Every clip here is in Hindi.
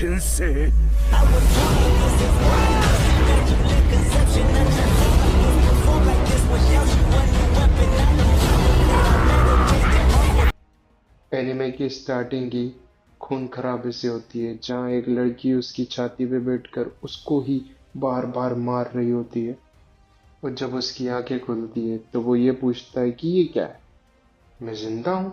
कठिन से। एनिमे की स्टार्टिंग ही खून खराबे से होती है, जहाँ एक लड़की उसकी छाती पे बैठकर उसको ही बार बार मार रही होती है। और जब उसकी आंखें खुलती है तो वो ये पूछता है कि ये क्या है, मैं जिंदा हूँ?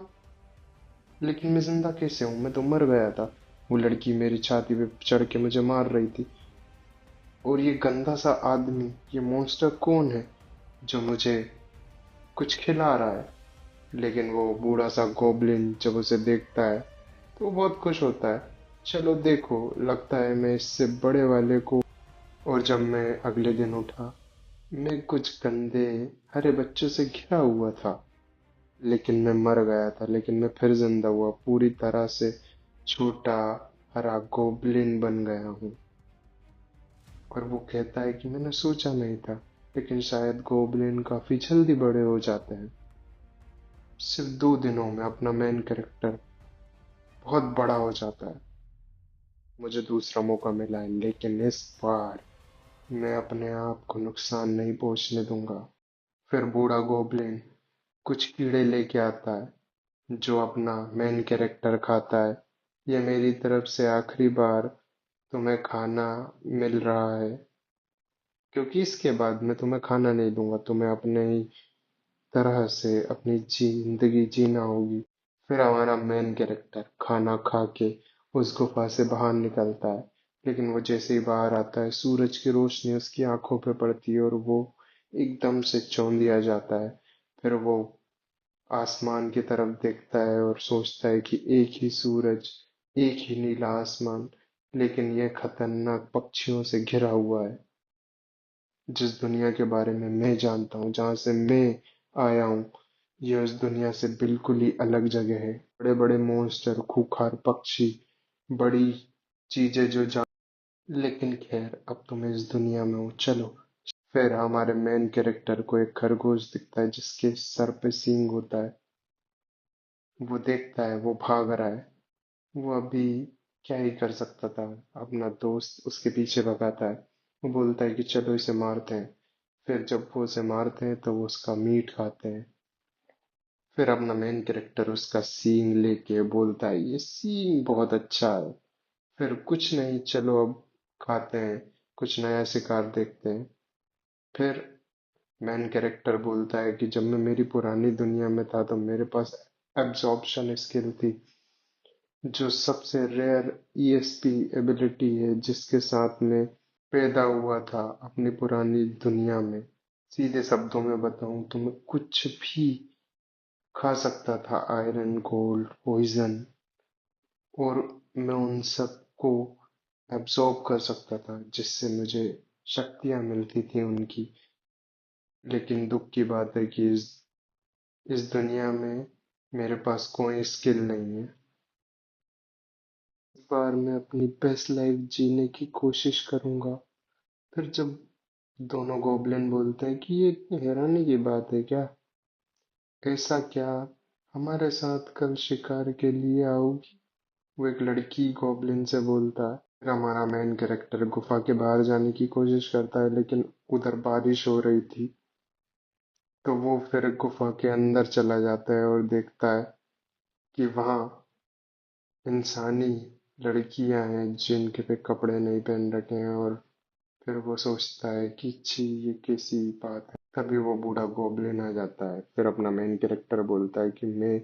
लेकिन मैं जिंदा कैसे हूँ, मैं तो मर गया था। वो लड़की मेरी छाती पे चढ़ के मुझे मार रही थी। और ये गंदा सा आदमी, ये मॉन्स्टर कौन है जो मुझे कुछ खिला रहा है? लेकिन वो बूढ़ा सा गोब्लिन जब उसे देखता है तो वो बहुत खुश होता है। चलो देखो, लगता है मैं इससे बड़े वाले को। और जब मैं अगले दिन उठा, मैं कुछ गंदे हरे बच्चों से घिरा हुआ था। लेकिन मैं मर गया था, लेकिन मैं फिर जिंदा हुआ, पूरी तरह से छोटा हरा गोब्लिन बन गया हूँ। और वो कहता है कि मैंने सोचा नहीं था, लेकिन शायद गोब्लिन काफी जल्दी बड़े हो जाते हैं। सिर्फ 2 दिनों में अपना मेन कैरेक्टर बहुत बड़ा हो जाता है। मुझे दूसरा मौका मिला है, लेकिन इस बार मैं अपने आप को नुकसान नहीं पहुंचने दूंगा। फिर बूढ़ा गोब्लिन कुछ कीड़े लेके आता है जो अपना मेन कैरेक्टर खाता है। ये मेरी तरफ से आखिरी बार तुम्हें खाना मिल रहा है, क्योंकि इसके बाद मैं तुम्हें खाना नहीं दूंगा, तुम्हें अपने ही तरह से अपनी जिंदगी जीना होगी। फिर हमारा मेन कैरेक्टर खाना खा के उस गुफा से बाहर निकलता है। लेकिन वो जैसे ही बाहर आता है, सूरज की रोशनी उसकी आंखों पे पड़ती है और वो एकदम से चौंधिया जाता है। फिर वो आसमान की तरफ देखता है और सोचता है कि एक ही सूरज, एक ही नीला आसमान, लेकिन यह खतरनाक पक्षियों से घिरा हुआ है। जिस दुनिया के बारे में मैं जानता हूँ, जहाँ से मैं आया हूँ, यह उस दुनिया से बिल्कुल ही अलग जगह है। बड़े बड़े मॉन्स्टर, खूंखार पक्षी, बड़ी चीजें जो जान। लेकिन खैर, अब तो मैं इस दुनिया में हूँ, चलो। फिर हमारे मेन कैरेक्टर को एक खरगोश दिखता है जिसके सर पे सींग होता है। वो देखता है, वो भाग रहा है। वो अभी क्या ही कर सकता था, अपना दोस्त उसके पीछे भगाता है। वो बोलता है कि चलो इसे मारते हैं। फिर जब वो उसे मारते हैं तो वो उसका मीट खाते हैं। फिर अपना मेन कैरेक्टर उसका सींग लेके बोलता है ये सींग बहुत अच्छा है। फिर कुछ नहीं, चलो अब खाते हैं, कुछ नया शिकार देखते हैं। फिर मेन कैरेक्टर बोलता है कि जब मैं मेरी पुरानी दुनिया में था तो मेरे पास एब्जॉर्प्शन स्किल थी, जो सबसे रेयर ईएसपी एबिलिटी है, जिसके साथ में पैदा हुआ था अपनी पुरानी दुनिया में। सीधे शब्दों में बताऊं तो मैं कुछ भी खा सकता था, आयरन, गोल्ड, पॉइजन, और मैं उन सब को एब्जॉर्ब कर सकता था, जिससे मुझे शक्तियां मिलती थी उनकी। लेकिन दुख की बात है कि इस दुनिया में मेरे पास कोई स्किल नहीं है। इस बार मैं अपनी बेस्ट लाइफ जीने की कोशिश करूंगा। फिर जब दोनों गोबलिन बोलते हैं कि ये इतनी हैरानी की बात है क्या, ऐसा क्या हमारे साथ कल शिकार के लिए आओगी? वो एक लड़की गोबलिन से बोलता है। फिर हमारा मेन कैरेक्टर गुफा के बाहर जाने की कोशिश करता है, लेकिन उधर बारिश हो रही थी। तो वो फिर गुफा के अंदर चला जाता है और देखता है कि वहां इंसानी लड़कियां हैं जिनके पे कपड़े नहीं पहन रखे हैं। और फिर वो सोचता है कि छी, ये कैसी बात है। तभी वो बूढ़ा गोबलिन आ जाता है। फिर अपना मेन कैरेक्टर बोलता है कि मैं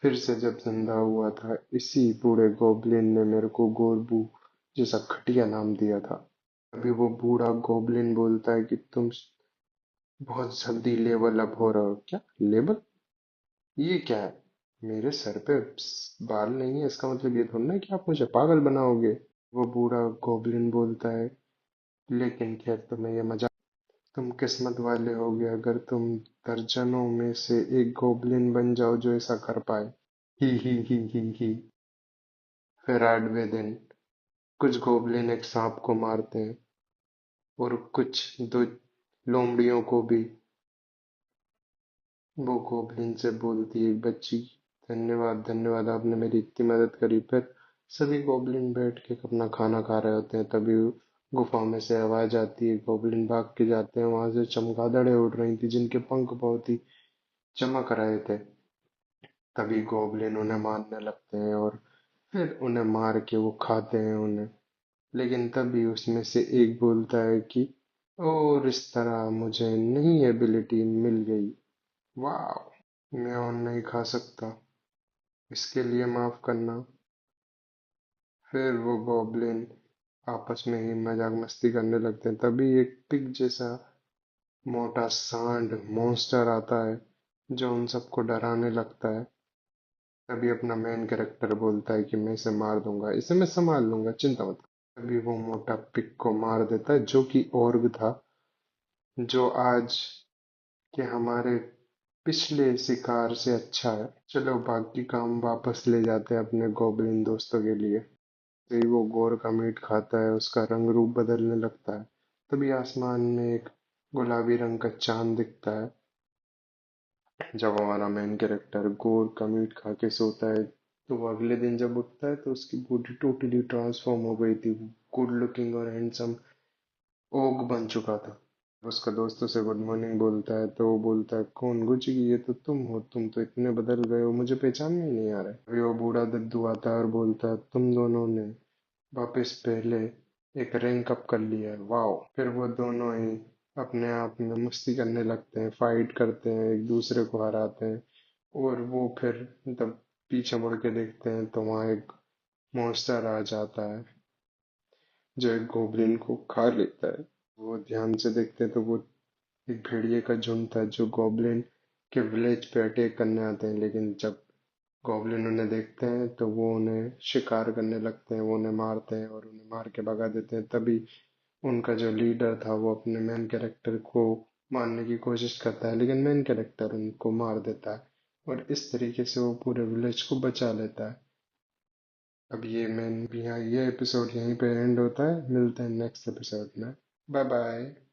फिर से जब जिंदा हुआ था, इसी बूढ़े गोबलिन ने मेरे को गोरबू जैसा घटिया नाम दिया था। अभी वो बूढ़ा गोबलिन बोलता है कि तुम बहुत जल्दी लेवल अप हो रहे हो क्या? लेवल? ये क्या है? मेरे सर पे बाल नहीं है, इसका मतलब ये थोड़ा ना कि आप मुझे पागल बनाओगे। वो बूढ़ा गोबलिन बोलता है, लेकिन खैर तुम्हें ये मजा, तुम किस्मत वाले होगे अगर तुम दर्जनों में से एक गोबलिन बन जाओ जो ऐसा कर पाए। ही। फिर 8वें दिन कुछ गोबलिन एक सांप को मारते हैं और कुछ दो लोमड़ियों को भी। वो गोबलिन से बोलती है एक बच्ची, धन्यवाद धन्यवाद, आपने मेरी इतनी मदद करी। फिर सभी गोब्लिन बैठ के अपना खाना खा रहे होते हैं। तभी गुफा में से आवाज आती है, गोब्लिन भाग के जाते हैं। वहां से चमगादड़ें उड़ रही थी जिनके पंख बहुत ही चमक रहे थे। तभी गोब्लिन उन्हें मारने लगते हैं और फिर उन्हें मार के वो खाते हैं उन्हें। लेकिन तभी उसमें से एक बोलता है कि और इस तरह मुझे नई एबिलिटी मिल गई। वाह, मैं और नहीं खा सकता, इसके लिए माफ करना। फिर वो गॉब्लिन आपस में ही मजाक मस्ती करने लगते हैं। तभी एक पिग जैसा मोटा सांड मॉन्स्टर आता है जो उन सबको डराने लगता है। तभी अपना मेन कैरेक्टर बोलता है कि मैं इसे मार दूंगा, इसे मैं संभाल लूंगा, चिंता मत कर। तभी वो मोटा पिग को मार देता है जो कि ऑर्ग था, जो आज के हमारे पिछले शिकार से अच्छा है। चलो बाकी काम वापस ले जाते हैं अपने गोब्लिन दोस्तों के लिए। ही वो गोर का मीट खाता है, उसका रंग रूप बदलने लगता है। तभी आसमान में एक गुलाबी रंग का चांद दिखता है। जब हमारा मेन कैरेक्टर गोर का मीट खा के सोता है, तो वो अगले दिन जब उठता है तो उसकी बॉडी टोटली ट्रांसफॉर्म हो गई थी। गुड लुकिंग और हैंडसम ओग बन चुका था। उसका दोस्त उसे गुड मॉर्निंग बोलता है तो वो बोलता है, कौन गुची, ये तो तुम हो, तुम तो इतने बदल गए हो, मुझे पहचान में ही नहीं आ रहा है। अभी वो बूढ़ा दद्दू आता है और बोलता है, तुम दोनों ने वापस पहले एक रैंक अप कर लिया है, वाओ। फिर वो दोनों ही अपने आप में मस्ती करने लगते हैं, फाइट करते हैं, एक दूसरे को हराते हैं। और वो फिर जब पीछे मुड़ के देखते हैं तो वहाँ एक मॉन्स्टर आ जाता है जो एक गोब्लिन को खा लेता है। वो ध्यान से देखते हैं तो वो एक भेड़िए का झुंड था जो गॉब्लिन के विलेज पे अटैक करने आते हैं। लेकिन जब गॉब्लिन उन्हें देखते हैं तो वो उन्हें शिकार करने लगते हैं, वो उन्हें मारते हैं और उन्हें मार के भगा देते हैं। तभी उनका जो लीडर था वो अपने मेन कैरेक्टर को मारने की कोशिश करता है, लेकिन मेन कैरेक्टर उनको मार देता है और इस तरीके से वो पूरे विलेज को बचा लेता है। अब ये एपिसोड यहीं पे एंड होता है। मिलते हैं नेक्स्ट एपिसोड में। Bye bye.